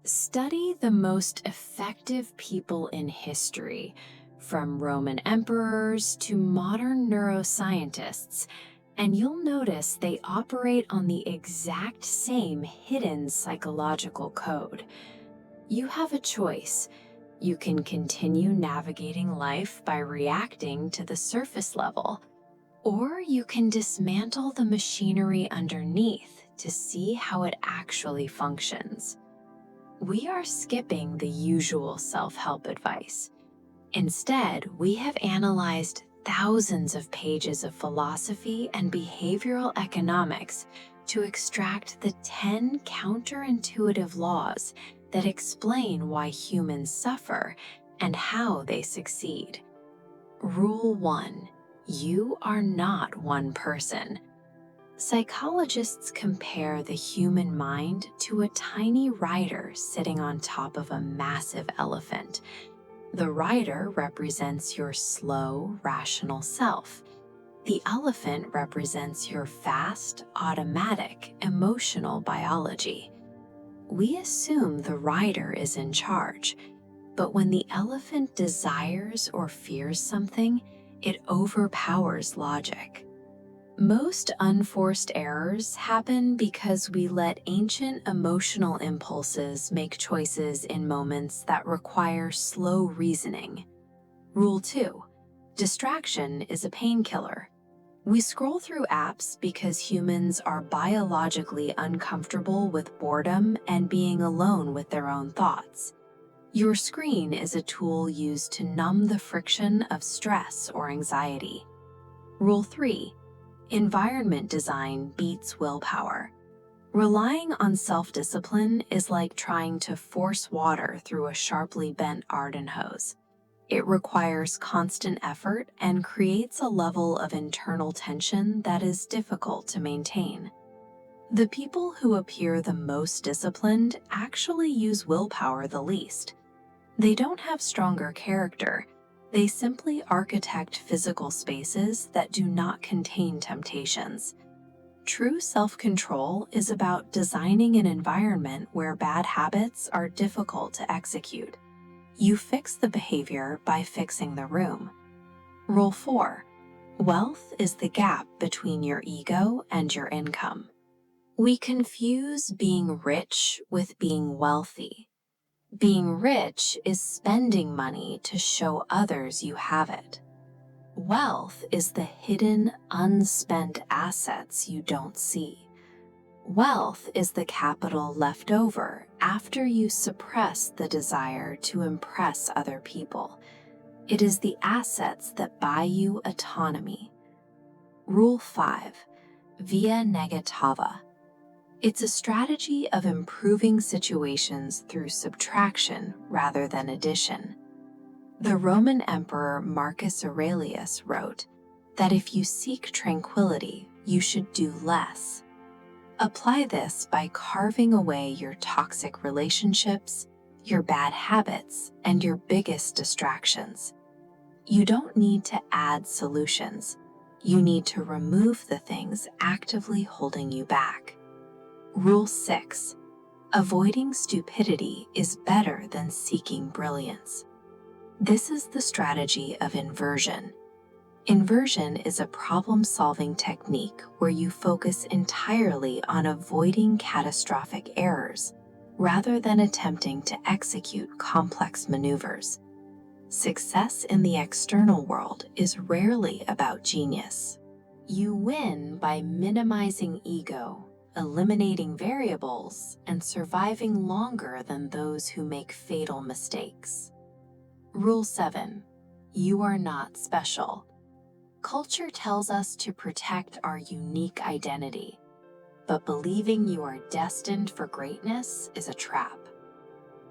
Study the most effective people in history, from Roman emperors to modern neuroscientists, and you'll notice they operate on the exact same hidden psychological code. You have a choice. You can continue navigating life by reacting to the surface level, or you can dismantle the machinery underneath to see how it actually functions. We are skipping the usual self-help advice. Instead, we have analyzed thousands of pages of philosophy and behavioral economics to extract the 10 counterintuitive laws that explain why humans suffer and how they succeed. Rule 1. You are not one person. Psychologists compare the human mind to a tiny rider sitting on top of a massive elephant. The rider represents your slow, rational self. The elephant represents your fast, automatic, emotional biology. We assume the rider is in charge, but when the elephant desires or fears something, it overpowers logic. Most unforced errors happen because we let ancient emotional impulses make choices in moments that require slow reasoning. Rule 2. Distraction is a painkiller. We scroll through apps because humans are biologically uncomfortable with boredom and being alone with their own thoughts. Your screen is a tool used to numb the friction of stress or anxiety. Rule 3. Environment design beats willpower. Relying on self-discipline is like trying to force water through a sharply bent garden hose. It requires constant effort and creates a level of internal tension that is difficult to maintain. The people who appear the most disciplined actually use willpower the least. They don't have stronger character. They simply architect physical spaces that do not contain temptations. True self-control is about designing an environment where bad habits are difficult to execute. You fix the behavior by fixing the room. Rule 4. Wealth is the gap between your ego and your income. We confuse being rich with being wealthy. Being rich is spending money to show others you have it. Wealth is the hidden, unspent assets you don't see. Wealth is the capital left over after you suppress the desire to impress other people. It is the assets that buy you autonomy. Rule 5. Via negativa. It's a strategy of improving situations through subtraction rather than addition. The Roman Emperor Marcus Aurelius wrote that if you seek tranquility, you should do less. Apply this by carving away your toxic relationships, your bad habits, and your biggest distractions. You don't need to add solutions. You need to remove the things actively holding you back. Rule 6. Avoiding stupidity is better than seeking brilliance. This is the strategy of inversion. Inversion is a problem-solving technique where you focus entirely on avoiding catastrophic errors rather than attempting to execute complex maneuvers. Success in the external world is rarely about genius. You win by minimizing ego, eliminating variables, and surviving longer than those who make fatal mistakes. Rule 7. You are not special. Culture tells us to protect our unique identity, but believing you are destined for greatness is a trap.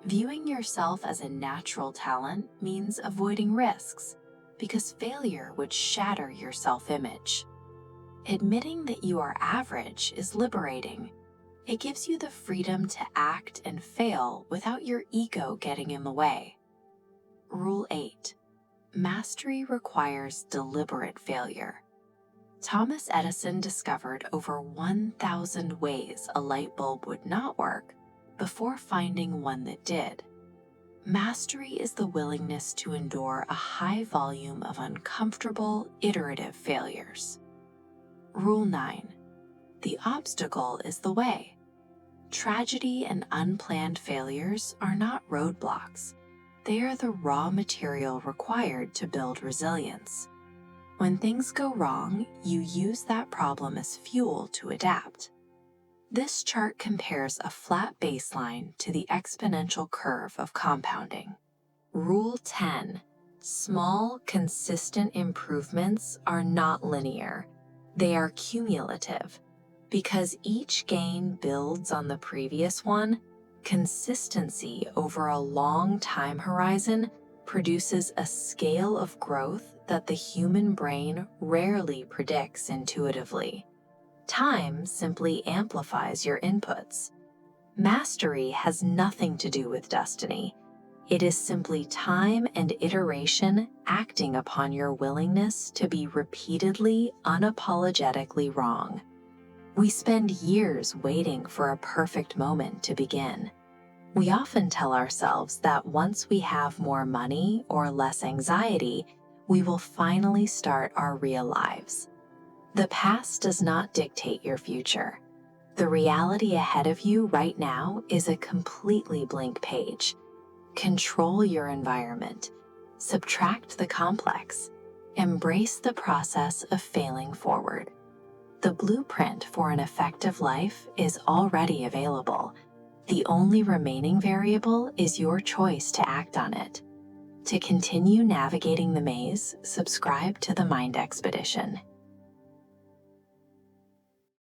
Viewing yourself as a natural talent means avoiding risks, because failure would shatter your self-image. Admitting that you are average is liberating. It gives you the freedom to act and fail without your ego getting in the way. Rule 8. Mastery requires deliberate failure. Thomas Edison discovered over 1,000 ways a light bulb would not work, before finding one that did. Mastery is the willingness to endure a high volume of uncomfortable, iterative failures. Rule 9. The obstacle is the way. Tragedy and unplanned failures are not roadblocks. They are the raw material required to build resilience. When things go wrong, you use that problem as fuel to adapt. This chart compares a flat baseline to the exponential curve of compounding. Rule 10. Small, consistent improvements are not linear. They are cumulative. Because each gain builds on the previous one, consistency over a long time horizon produces a scale of growth that the human brain rarely predicts intuitively. Time simply amplifies your inputs. Mastery has nothing to do with destiny. It is simply time and iteration acting upon your willingness to be repeatedly, unapologetically wrong. We spend years waiting for a perfect moment to begin. We often tell ourselves that once we have more money or less anxiety, we will finally start our real lives. The past does not dictate your future. The reality ahead of you right now is a completely blank page. Control your environment. Subtract the complex. Embrace the process of failing forward. The blueprint for an effective life is already available. The only remaining variable is your choice to act on it. To continue navigating the maze, subscribe to the Mind Expedition.